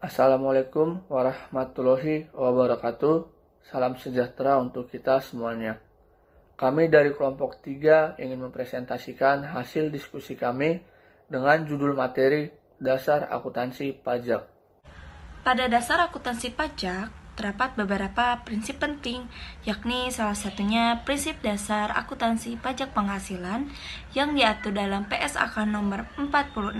Assalamualaikum warahmatullahi wabarakatuh. Salam sejahtera untuk kita semuanya. Kami dari kelompok 3 ingin mempresentasikan hasil diskusi kami dengan judul materi Dasar Akuntansi Pajak. Pada dasar akuntansi pajak, terdapat beberapa prinsip penting, yakni salah satunya prinsip dasar akuntansi pajak penghasilan yang diatur dalam PSAK nomor 46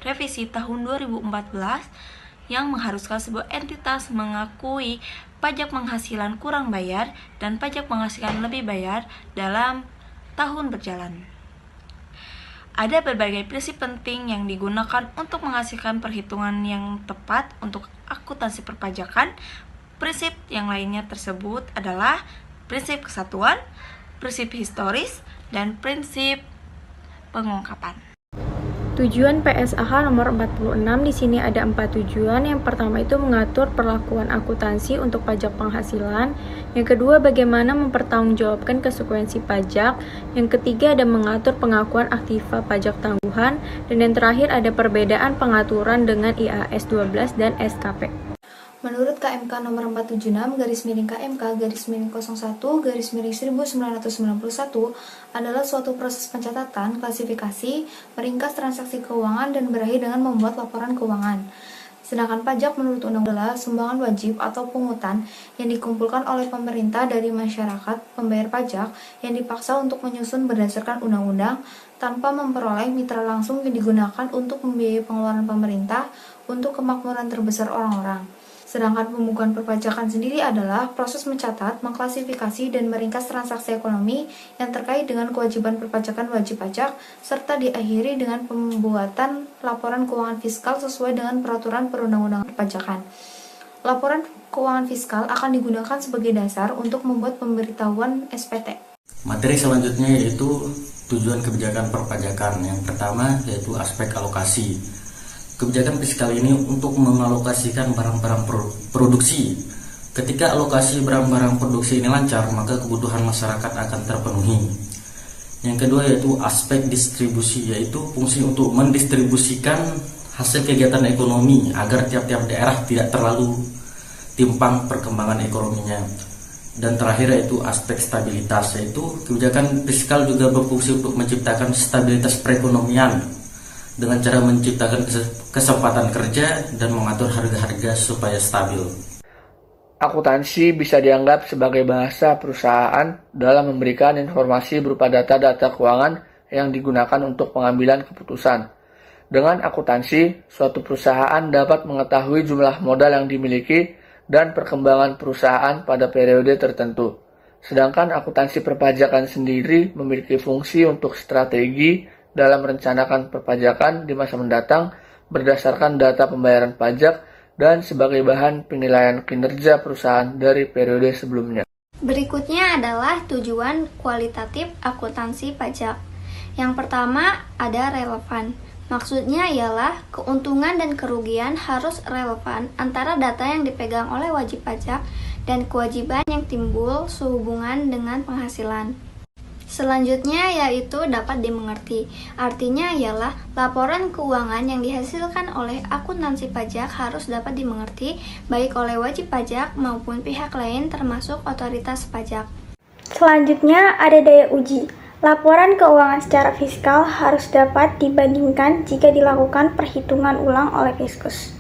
revisi tahun 2014 yang mengharuskan sebuah entitas mengakui pajak penghasilan kurang bayar dan pajak penghasilan lebih bayar dalam tahun berjalan. Ada berbagai prinsip penting yang digunakan untuk menghasilkan perhitungan yang tepat untuk akuntansi perpajakan. Prinsip yang lainnya tersebut adalah prinsip kesatuan, prinsip historis, dan prinsip pengungkapan. Tujuan PSAK nomor 46 di sini ada 4 tujuan. Yang pertama itu mengatur perlakuan akuntansi untuk pajak penghasilan. Yang kedua, bagaimana mempertanggungjawabkan konsekuensi pajak. Yang ketiga ada mengatur pengakuan aktiva pajak tangguhan. Dan yang terakhir ada perbedaan pengaturan dengan IAS 12 dan SKP. Menurut KMK nomor 476/KMK-01/1991 adalah suatu proses pencatatan, klasifikasi, meringkas transaksi keuangan dan berakhir dengan membuat laporan keuangan. Sedangkan pajak menurut undang-undang adalah sumbangan wajib atau pungutan yang dikumpulkan oleh pemerintah dari masyarakat pembayar pajak yang dipaksa untuk menyusun berdasarkan undang-undang tanpa memperoleh mitra langsung yang digunakan untuk membiayai pengeluaran pemerintah untuk kemakmuran terbesar orang-orang. Sedangkan pembukuan perpajakan sendiri adalah proses mencatat, mengklasifikasi, dan meringkas transaksi ekonomi yang terkait dengan kewajiban perpajakan wajib pajak, serta diakhiri dengan pembuatan laporan keuangan fiskal sesuai dengan peraturan perundang-undangan perpajakan. Laporan keuangan fiskal akan digunakan sebagai dasar untuk membuat pemberitahuan SPT. Materi selanjutnya yaitu tujuan kebijakan perpajakan. Yang pertama yaitu aspek alokasi. Kebijakan fiskal ini untuk mengalokasikan barang-barang produksi. Ketika alokasi barang-barang produksi ini lancar, maka kebutuhan masyarakat akan terpenuhi. Yang kedua yaitu aspek distribusi, yaitu fungsi untuk mendistribusikan hasil kegiatan ekonomi agar tiap-tiap daerah tidak terlalu timpang perkembangan ekonominya. Dan terakhir yaitu aspek stabilitas, yaitu kebijakan fiskal juga berfungsi untuk menciptakan stabilitas perekonomian dengan cara menciptakan kesempatan kerja dan mengatur harga-harga supaya stabil. Akuntansi bisa dianggap sebagai bahasa perusahaan dalam memberikan informasi berupa data-data keuangan yang digunakan untuk pengambilan keputusan. Dengan akuntansi, suatu perusahaan dapat mengetahui jumlah modal yang dimiliki dan perkembangan perusahaan pada periode tertentu. Sedangkan akuntansi perpajakan sendiri memiliki fungsi untuk strategi dalam merencanakan perpajakan di masa mendatang berdasarkan data pembayaran pajak dan sebagai bahan penilaian kinerja perusahaan dari periode sebelumnya. Berikutnya adalah tujuan kualitatif akuntansi pajak. Yang pertama ada relevan. Maksudnya ialah keuntungan dan kerugian harus relevan antara data yang dipegang oleh wajib pajak dan kewajiban yang timbul sehubungan dengan penghasilan. Selanjutnya yaitu dapat dimengerti. Artinya ialah laporan keuangan yang dihasilkan oleh akuntansi pajak harus dapat dimengerti baik oleh wajib pajak maupun pihak lain termasuk otoritas pajak. Selanjutnya ada daya uji. Laporan keuangan secara fiskal harus dapat dibandingkan jika dilakukan perhitungan ulang oleh Fiskus.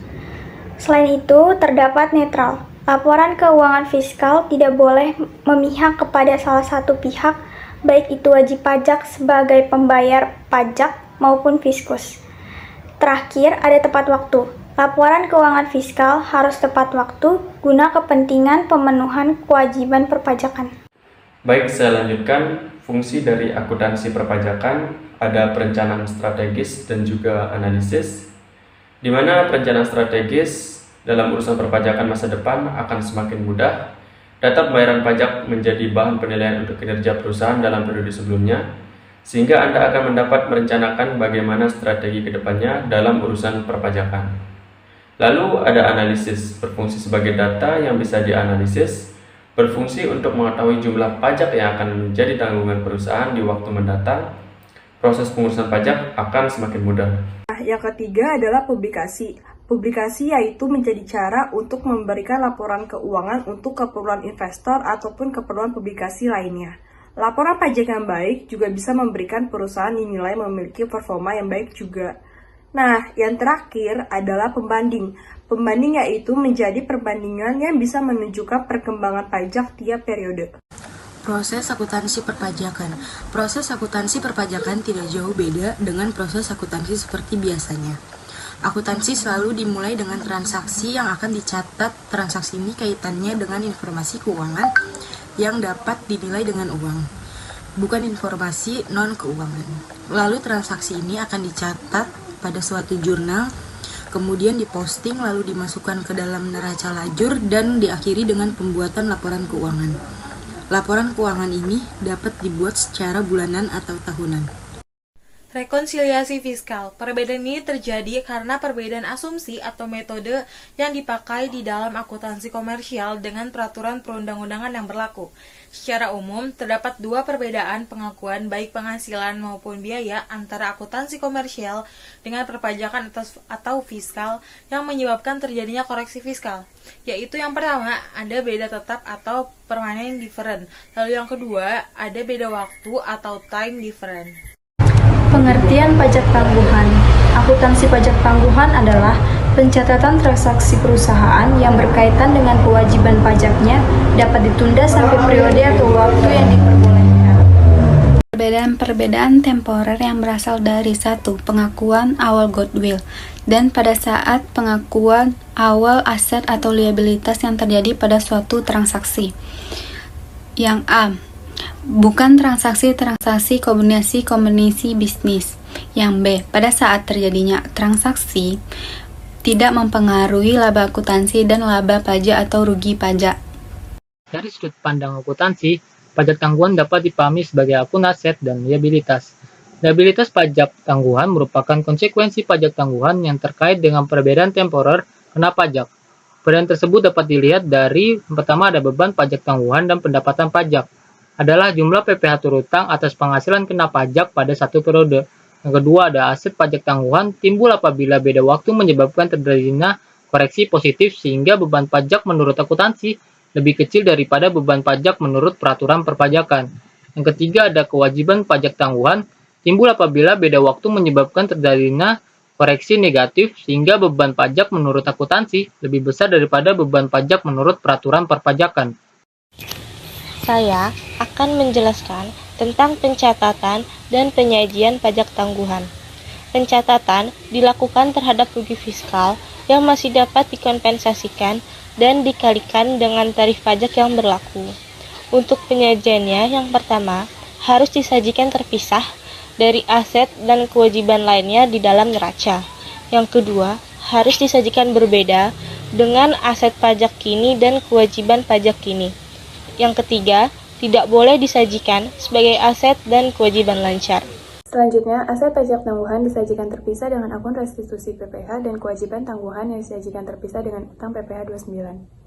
Selain itu, terdapat netral. Laporan keuangan fiskal tidak boleh memihak kepada salah satu pihak, baik itu wajib pajak sebagai pembayar pajak maupun Fiskus. Terakhir, ada tepat waktu. Laporan keuangan fiskal harus tepat waktu guna kepentingan pemenuhan kewajiban perpajakan. Baik, saya lanjutkan. Fungsi dari akuntansi perpajakan ada perencanaan strategis dan juga analisis, di mana perencanaan strategis dalam urusan perpajakan masa depan akan semakin mudah. Data pembayaran pajak menjadi bahan penilaian untuk kinerja perusahaan dalam periode sebelumnya, sehingga Anda akan mendapat merencanakan bagaimana strategi ke depannya dalam urusan perpajakan. Lalu ada analisis, berfungsi sebagai data yang bisa dianalisis, berfungsi untuk mengetahui jumlah pajak yang akan menjadi tanggungan perusahaan di waktu mendatang. Proses pengurusan pajak akan semakin mudah. Yang ketiga adalah publikasi. Publikasi yaitu menjadi cara untuk memberikan laporan keuangan untuk keperluan investor ataupun keperluan publikasi lainnya. Laporan pajak yang baik juga bisa memberikan perusahaan dinilai memiliki performa yang baik juga. Nah, yang terakhir adalah pembanding. Pembanding yaitu menjadi perbandingan yang bisa menunjukkan perkembangan pajak tiap periode. Proses akuntansi perpajakan. Proses akuntansi perpajakan tidak jauh beda dengan proses akuntansi seperti biasanya. Akuntansi selalu dimulai dengan transaksi yang akan dicatat. Transaksi ini kaitannya dengan informasi keuangan yang dapat dinilai dengan uang, bukan informasi non-keuangan. Lalu transaksi ini akan dicatat pada suatu jurnal, kemudian diposting, lalu dimasukkan ke dalam neraca lajur, dan diakhiri dengan pembuatan laporan keuangan. Laporan keuangan ini dapat dibuat secara bulanan atau tahunan. Rekonsiliasi fiskal. Perbedaan ini terjadi karena perbedaan asumsi atau metode yang dipakai di dalam akuntansi komersial dengan peraturan perundang-undangan yang berlaku. Secara umum, terdapat dua perbedaan pengakuan baik penghasilan maupun biaya antara akuntansi komersial dengan perpajakan atau fiskal yang menyebabkan terjadinya koreksi fiskal. Yaitu yang pertama, ada beda tetap atau permanent different. Lalu yang kedua, ada beda waktu atau time different. Pengertian pajak tangguhan. Akuntansi pajak tangguhan adalah pencatatan transaksi perusahaan yang berkaitan dengan kewajiban pajaknya dapat ditunda sampai periode atau waktu yang diperbolehkan. Perbedaan temporer yang berasal dari satu, pengakuan awal goodwill, dan pada saat pengakuan awal aset atau liabilitas yang terjadi pada suatu transaksi. Yang A, bukan transaksi kombinasi bisnis. Yang B, pada saat terjadinya transaksi tidak mempengaruhi laba akuntansi dan laba pajak atau rugi pajak. Dari sudut pandang akuntansi, pajak tangguhan dapat dipahami sebagai akun aset dan liabilitas. Liabilitas pajak tangguhan merupakan konsekuensi pajak tangguhan yang terkait dengan perbedaan temporer kena pajak. Perbedaan tersebut dapat dilihat dari pertama ada beban pajak tangguhan dan pendapatan pajak. Adalah jumlah PPh turutang atas penghasilan kena pajak pada satu periode. Yang kedua ada aset pajak tangguhan timbul apabila beda waktu menyebabkan terjadinya koreksi positif sehingga beban pajak menurut akuntansi lebih kecil daripada beban pajak menurut peraturan perpajakan. Yang ketiga ada kewajiban pajak tangguhan timbul apabila beda waktu menyebabkan terjadinya koreksi negatif sehingga beban pajak menurut akuntansi lebih besar daripada beban pajak menurut peraturan perpajakan. Saya akan menjelaskan tentang pencatatan dan penyajian pajak tangguhan. Pencatatan dilakukan terhadap rugi fiskal yang masih dapat dikompensasikan dan dikalikan dengan tarif pajak yang berlaku. Untuk penyajiannya, yang pertama, harus disajikan terpisah dari aset dan kewajiban lainnya di dalam neraca. Yang kedua, harus disajikan berbeda dengan aset pajak kini dan kewajiban pajak kini. Yang ketiga, tidak boleh disajikan sebagai aset dan kewajiban lancar. Selanjutnya, aset pajak tangguhan disajikan terpisah dengan akun restitusi PPh dan kewajiban tangguhan yang disajikan terpisah dengan utang PPh 29.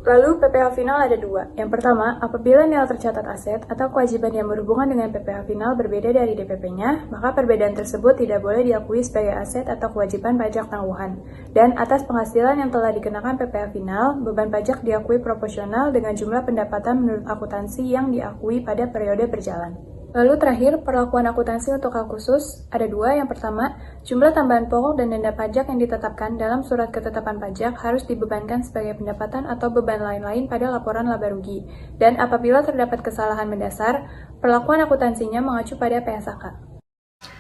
Lalu PPh final ada dua. Yang pertama, apabila nilai tercatat aset atau kewajiban yang berhubungan dengan PPh final berbeda dari DPP-nya, maka perbedaan tersebut tidak boleh diakui sebagai aset atau kewajiban pajak tangguhan. Dan atas penghasilan yang telah dikenakan PPh final, beban pajak diakui proporsional dengan jumlah pendapatan menurut akuntansi yang diakui pada periode berjalan. Lalu terakhir, perlakuan akuntansi untuk hal khusus ada dua. Yang pertama, jumlah tambahan pokok dan denda pajak yang ditetapkan dalam surat ketetapan pajak harus dibebankan sebagai pendapatan atau beban lain-lain pada laporan laba rugi. Dan apabila terdapat kesalahan mendasar, perlakuan akuntansinya mengacu pada PSAK.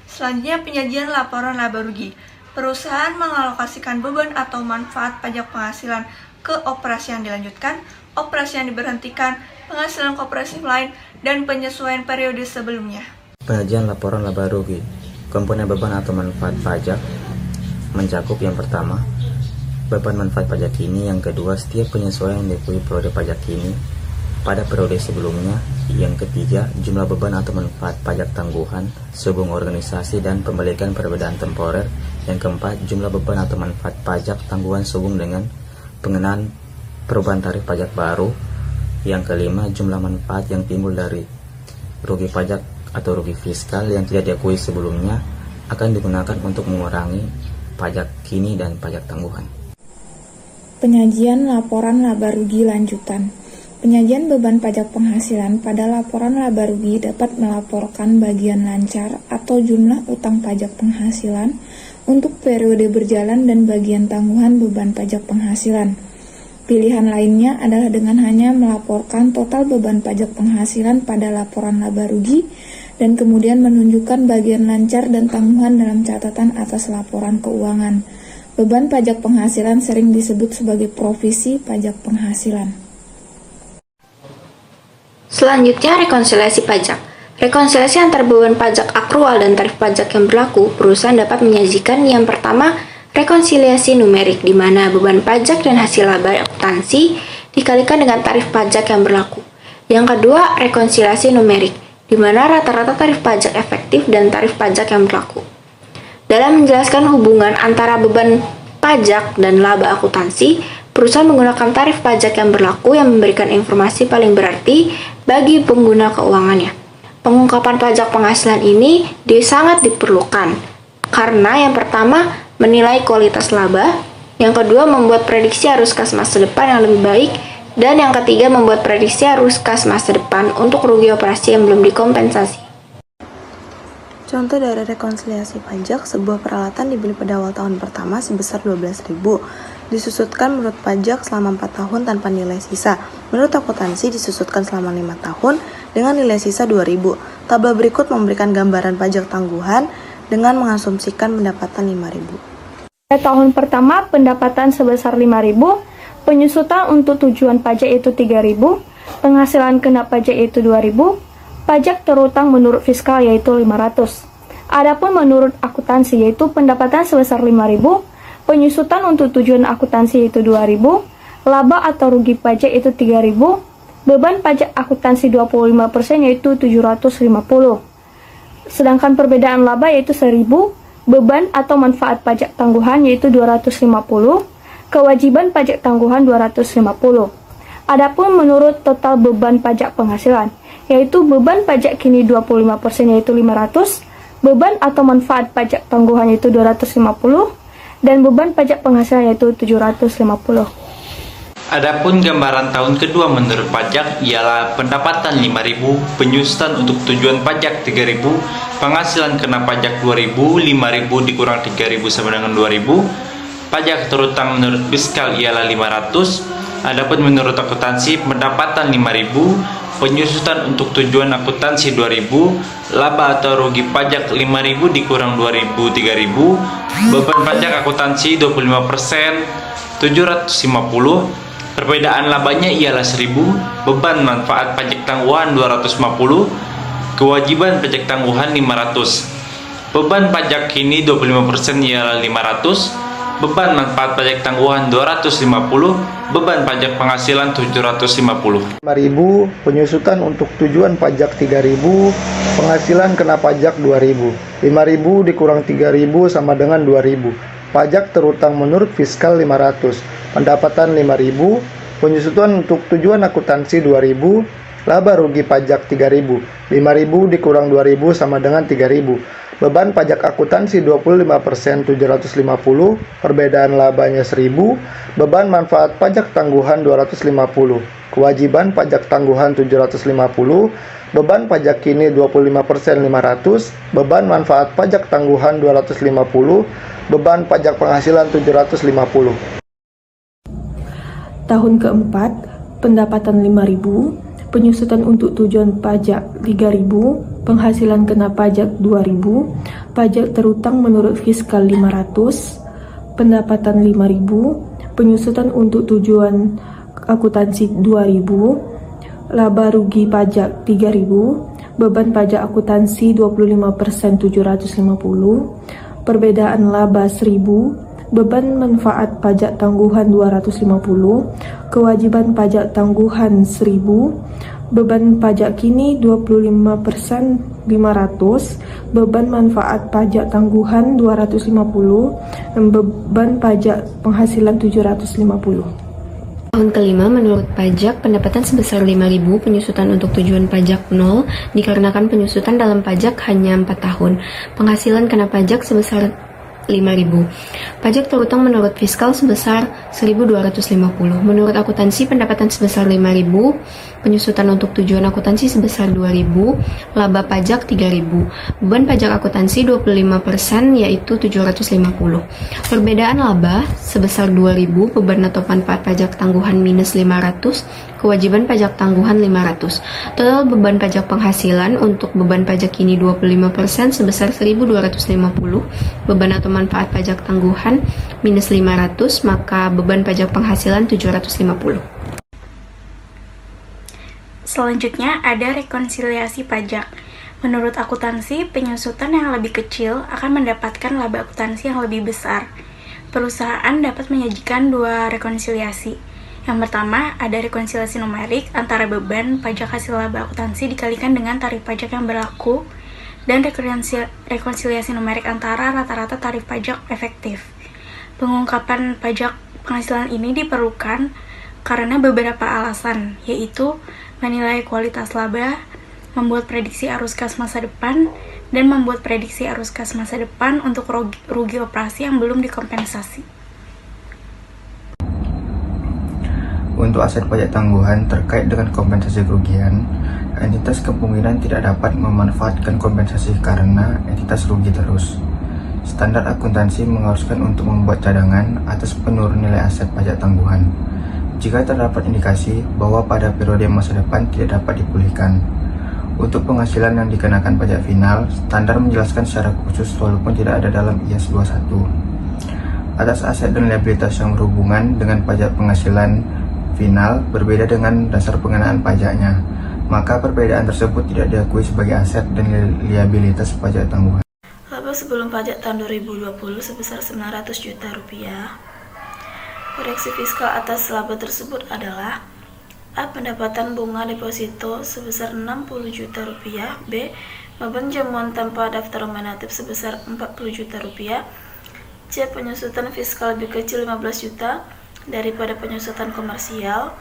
Selanjutnya, penyajian laporan laba rugi. Perusahaan mengalokasikan beban atau manfaat pajak penghasilan ke operasi yang dilanjutkan, operasi yang diberhentikan, penghasilan kooperatif lain, dan penyesuaian periode sebelumnya. Penyajian laporan laba rugi. Komponen beban atau manfaat pajak mencakup yang pertama, beban manfaat pajak kini, yang kedua, setiap penyesuaian yang diakui periode pajak kini pada periode sebelumnya, yang ketiga, jumlah beban atau manfaat pajak tangguhan sehubung organisasi dan pembalikan perbedaan temporer, yang keempat, jumlah beban atau manfaat pajak tangguhan sehubung dengan pengenaan perubahan tarif pajak baru, yang kelima, jumlah manfaat yang timbul dari rugi pajak atau rugi fiskal yang tidak diakui sebelumnya akan digunakan untuk mengurangi pajak kini dan pajak tangguhan. Penyajian laporan laba rugi lanjutan. Penyajian beban pajak penghasilan pada laporan laba rugi dapat melaporkan bagian lancar atau jumlah utang pajak penghasilan untuk periode berjalan dan bagian tangguhan beban pajak penghasilan. Pilihan lainnya adalah dengan hanya melaporkan total beban pajak penghasilan pada laporan laba rugi dan kemudian menunjukkan bagian lancar dan tangguhan dalam catatan atas laporan keuangan. Beban pajak penghasilan sering disebut sebagai provisi pajak penghasilan. Selanjutnya, rekonsiliasi pajak. Rekonsiliasi antar beban pajak akrual dan tarif pajak yang berlaku, perusahaan dapat menyajikan yang pertama, rekonsiliasi numerik, di mana beban pajak dan hasil laba akuntansi dikalikan dengan tarif pajak yang berlaku. Yang kedua, rekonsiliasi numerik, di mana rata-rata tarif pajak efektif dan tarif pajak yang berlaku. Dalam menjelaskan hubungan antara beban pajak dan laba akuntansi, perusahaan menggunakan tarif pajak yang berlaku yang memberikan informasi paling berarti bagi pengguna keuangannya. Pengungkapan pajak penghasilan ini sangat diperlukan karena yang pertama, menilai kualitas laba, yang kedua, membuat prediksi arus kas masa depan yang lebih baik, dan yang ketiga, membuat prediksi arus kas masa depan untuk rugi operasi yang belum dikompensasi. Contoh dari rekonsiliasi pajak, sebuah peralatan dibeli pada awal tahun pertama sebesar 12.000, disusutkan menurut pajak selama 4 tahun tanpa nilai sisa. Menurut akuntansi disusutkan selama 5 tahun dengan nilai sisa 2.000. Tabel berikut memberikan gambaran pajak tangguhan dengan mengasumsikan pendapatan 5.000. Pada tahun pertama, pendapatan sebesar 5.000, penyusutan untuk tujuan pajak itu 3.000, penghasilan kena pajak itu 2.000, pajak terutang menurut fiskal yaitu 500. Adapun menurut akuntansi yaitu pendapatan sebesar 5.000, penyusutan untuk tujuan akuntansi yaitu 2.000, laba atau rugi pajak itu 3.000, beban pajak akuntansi 25% yaitu 750. Sedangkan perbedaan laba yaitu 1.000, beban atau manfaat pajak tangguhan yaitu 250, kewajiban pajak tangguhan 250. Adapun menurut total beban pajak penghasilan, yaitu beban pajak kini 25% yaitu 500, beban atau manfaat pajak tangguhan yaitu 250, dan beban pajak penghasilan yaitu 750. Adapun gambaran tahun kedua menurut pajak ialah pendapatan 5.000, penyusutan untuk tujuan pajak 3.000, penghasilan kena pajak 2.000, 5.000 dikurang 3.000 sama dengan 2.000, pajak terutang menurut fiskal ialah 500. Adapun menurut akuntansi pendapatan 5.000, penyusutan untuk tujuan akuntansi 2.000, laba atau rugi pajak 5.000 dikurang 2.000 3.000, beban pajak akuntansi 25% 750, perbedaan labanya ialah 1.000, beban manfaat pajak tangguhan 250, kewajiban pajak tangguhan 500, beban pajak kini 25% ialah 500, beban manfaat pajak tangguhan 250, beban pajak penghasilan 750. 5.000, penyusutan untuk tujuan pajak 3.000, penghasilan kena pajak 2.000. 5.000 dikurang 3.000 sama dengan 2.000. Pajak terutang menurut fiskal 500. Pendapatan 5.000, penyusutan untuk tujuan akuntansi 2.000, laba rugi pajak 3.000. 5.000 dikurang 2.000 sama dengan 3.000. Beban pajak akuntansi 25% 750, perbedaan labanya 1.000, beban manfaat pajak tangguhan 250, kewajiban pajak tangguhan 750, beban pajak kini 25% 500, beban manfaat pajak tangguhan 250, beban pajak penghasilan 750. Tahun keempat, pendapatan 5.000, penyusutan untuk tujuan pajak 3.000, penghasilan kena pajak 2.000, pajak terutang menurut fiskal 500, pendapatan 5.000, penyusutan untuk tujuan akuntansi 2.000, laba rugi pajak 3.000, beban pajak akuntansi 25% 750, perbedaan laba 1.000, beban manfaat pajak tangguhan 250, kewajiban pajak tangguhan 1.000, beban pajak kini 25% 500, beban manfaat pajak tangguhan 250, dan beban pajak penghasilan 750. Tahun kelima, menurut pajak, pendapatan sebesar 5.000, penyusutan untuk tujuan pajak 0, dikarenakan penyusutan dalam pajak hanya 4 tahun. Penghasilan kena pajak sebesar 5.000. Pajak terutang menurut fiskal sebesar 1.250. Menurut akuntansi pendapatan sebesar 5.000, penyusutan untuk tujuan akuntansi sebesar 2.000, laba pajak 3.000. Beban pajak akuntansi 25% yaitu 750. Perbedaan laba sebesar 2.000, beban atau manfaat pajak tangguhan minus 500, kewajiban pajak tangguhan 500. Total beban pajak penghasilan untuk beban pajak ini 25% sebesar 1.250, beban atau manfaat pajak tangguhan minus 500, maka beban pajak penghasilan 750. Selanjutnya ada rekonsiliasi pajak. Menurut akuntansi, penyusutan yang lebih kecil akan mendapatkan laba akuntansi yang lebih besar. Perusahaan dapat menyajikan dua rekonsiliasi. Yang pertama, ada rekonsiliasi numerik antara beban pajak hasil laba akuntansi dikalikan dengan tarif pajak yang berlaku, dan rekonsiliasi numerik antara rata-rata tarif pajak efektif. Pengungkapan pajak penghasilan ini diperlukan karena beberapa alasan, yaitu menilai kualitas laba, membuat prediksi arus kas masa depan, dan membuat prediksi arus kas masa depan untuk rugi operasi yang belum dikompensasi. Untuk aset pajak tangguhan terkait dengan kompensasi kerugian, entitas kemungkinan tidak dapat memanfaatkan kompensasi karena entitas rugi terus. Standar akuntansi mengharuskan untuk membuat cadangan atas penurunan nilai aset pajak tangguhan jika terdapat indikasi bahwa pada periode masa depan tidak dapat dipulihkan. Untuk penghasilan yang dikenakan pajak final, standar menjelaskan secara khusus walaupun tidak ada dalam IAS 21. Atas aset dan liabilitas yang berhubungan dengan pajak penghasilan final berbeda dengan dasar pengenaan pajaknya, maka perbedaan tersebut tidak diakui sebagai aset dan liabilitas pajak tangguhan. Laba sebelum pajak tahun 2020 sebesar 900 juta rupiah. Koreksi fiskal atas laba tersebut adalah: A. Pendapatan bunga deposito sebesar 60 juta rupiah. B. Beban jamuan tanpa daftar nominatif sebesar 40 juta rupiah. C. Penyusutan fiskal lebih kecil 15 juta daripada penyusutan komersial.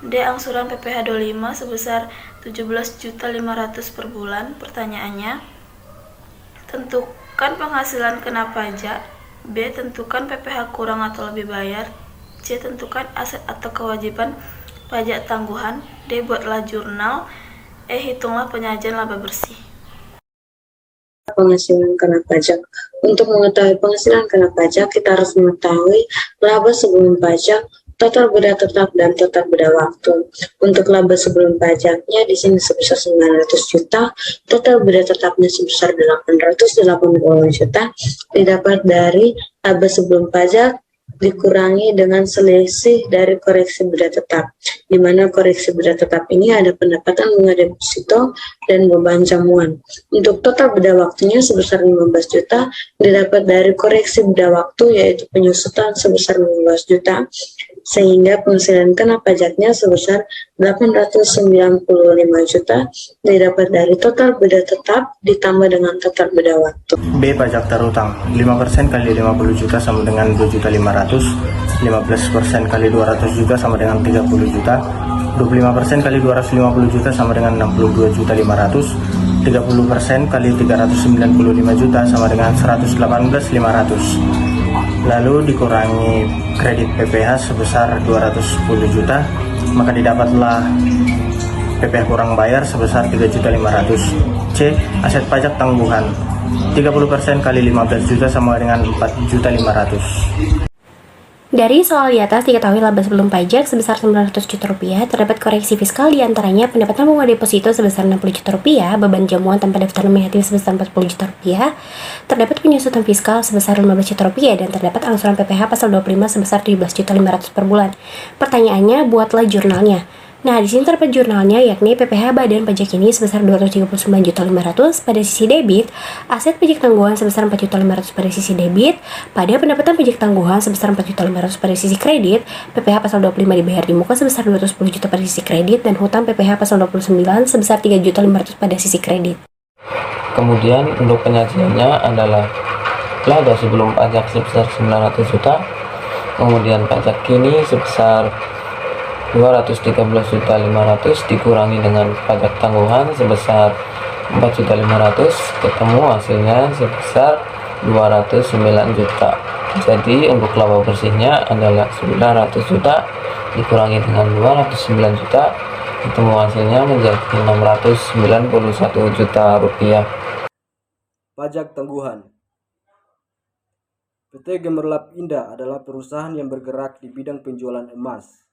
D. Angsuran PPh 25 sebesar 17.500 per bulan. Pertanyaannya, tentukan penghasilan kena pajak. B. Tentukan PPh kurang atau lebih bayar. C. Tentukan aset atau kewajiban pajak tangguhan. D. Buatlah jurnal. E. Hitunglah penyajian laba bersih. Penghasilan kena pajak. Untuk mengetahui penghasilan kena pajak, kita harus mengetahui laba sebelum pajak, total beda tetap, dan total beda waktu. Untuk laba sebelum pajaknya di sini sebesar 900 juta, total beda tetapnya sebesar 880 juta, didapat dari laba sebelum pajak dikurangi dengan selisih dari koreksi beda tetap, di mana koreksi beda tetap ini ada pendapatan bunga deposito dan beban jamuan. Untuk total beda waktunya sebesar 15 juta didapat dari koreksi beda waktu, yaitu penyusutan sebesar 15 juta, sehingga penghasilan kena pajaknya sebesar 895 juta didapat dari total beda tetap ditambah dengan total beda waktu. B. Pajak terutang 5% kali 50 juta sama dengan 2.500.000, 15% kali 200 juta sama dengan 30 juta, 25% kali 250 juta sama dengan 62.500.000, 30% kali 395 juta sama dengan 118.500. Lalu dikurangi kredit PPh sebesar 210 juta, maka didapatlah PPh kurang bayar sebesar 3.500.000. C. Aset pajak tangguhan 30% kali 15 juta sama dengan 4.500.000. Dari soal di atas diketahui laba sebelum pajak sebesar 900 juta rupiah, terdapat koreksi fiskal diantaranya pendapatan bunga deposito sebesar 60 juta rupiah, beban jamuan tanpa daftar nominatif sebesar 40 juta rupiah, terdapat penyusutan fiskal sebesar 15 juta rupiah, dan terdapat angsuran PPh pasal 25 sebesar 17.500 per bulan. Pertanyaannya, buatlah jurnalnya. Nah, di sini terdapat jurnalnya, yakni PPh badan pajak ini sebesar 239.500 pada sisi debit, aset pajak tangguhan sebesar 4.500 pada sisi debit, pada pendapatan pajak tangguhan sebesar 4.500 pada sisi kredit, PPh pasal 25 dibayar di muka sebesar 210 juta pada sisi kredit, dan hutang PPh pasal 29 sebesar 3.500 pada sisi kredit. Kemudian untuk penyajiannya adalah laba sebelum pajak sebesar 900 juta, kemudian pajak kini sebesar 213.500 dikurangi dengan pajak tangguhan sebesar 4.500, ketemu hasilnya sebesar 209 juta. Jadi untuk laba bersihnya adalah 900 juta dikurangi dengan 209 juta, itu hasilnya menjadi 691 juta rupiah. Pajak tangguhan. PT Gemerlap Indah adalah perusahaan yang bergerak di bidang penjualan emas.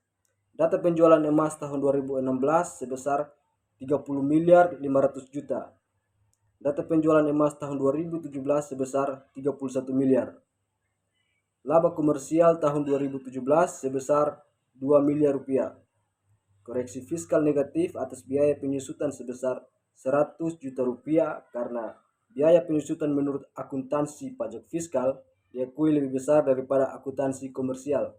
Data penjualan emas tahun 2016 sebesar 30 miliar 500 juta. Data penjualan emas tahun 2017 sebesar 31 miliar. Laba komersial tahun 2017 sebesar 2 miliar rupiah. Koreksi fiskal negatif atas biaya penyusutan sebesar 100 juta rupiah karena biaya penyusutan menurut akuntansi pajak fiskal diakui lebih besar daripada akuntansi komersial.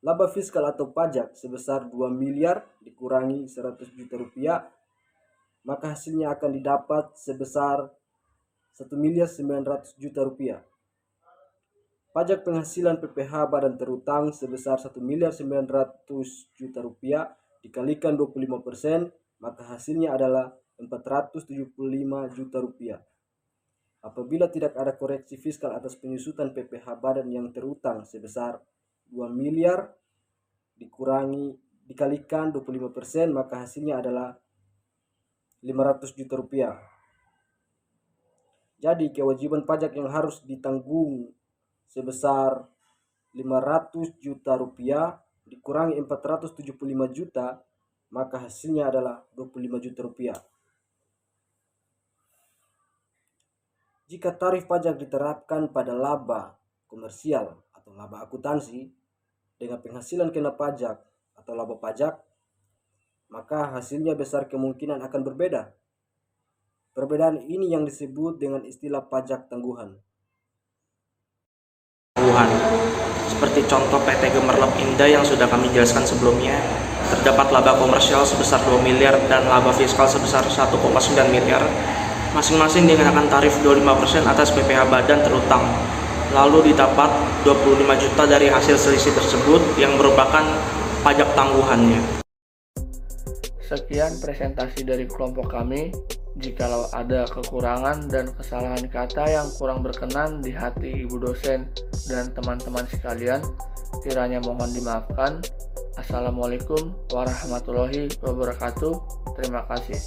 Laba fiskal atau pajak sebesar 2 miliar dikurangi 100 juta rupiah, maka hasilnya akan didapat sebesar 1 miliar 900 juta rupiah. Pajak penghasilan PPh badan terutang sebesar 1 miliar 900 juta rupiah dikalikan 25%, maka hasilnya adalah 475 juta rupiah. Apabila tidak ada koreksi fiskal atas penyusutan PPh badan yang terutang sebesar 2 miliar dikalikan 25%, maka hasilnya adalah 500 juta rupiah. Jadi kewajiban pajak yang harus ditanggung sebesar 500 juta rupiah dikurangi 475 juta, maka hasilnya adalah 25 juta rupiah. Jika tarif pajak diterapkan pada laba komersial atau laba akuntansi dengan penghasilan kena pajak atau laba pajak, maka hasilnya besar kemungkinan akan berbeda. Perbedaan ini yang disebut dengan istilah pajak tangguhan. Seperti contoh PT Gemerlap Indah yang sudah kami jelaskan sebelumnya, terdapat laba komersial sebesar 2 miliar dan laba fiskal sebesar 1,9 miliar. Masing-masing dikenakan tarif 25% atas PPh badan terutang. Lalu didapat 25 juta dari hasil selisih tersebut yang merupakan pajak tangguhannya. Sekian presentasi dari kelompok kami. Jikalau ada kekurangan dan kesalahan kata yang kurang berkenan di hati ibu dosen dan teman-teman sekalian, kiranya mohon dimaafkan. Assalamualaikum warahmatullahi wabarakatuh. Terima kasih.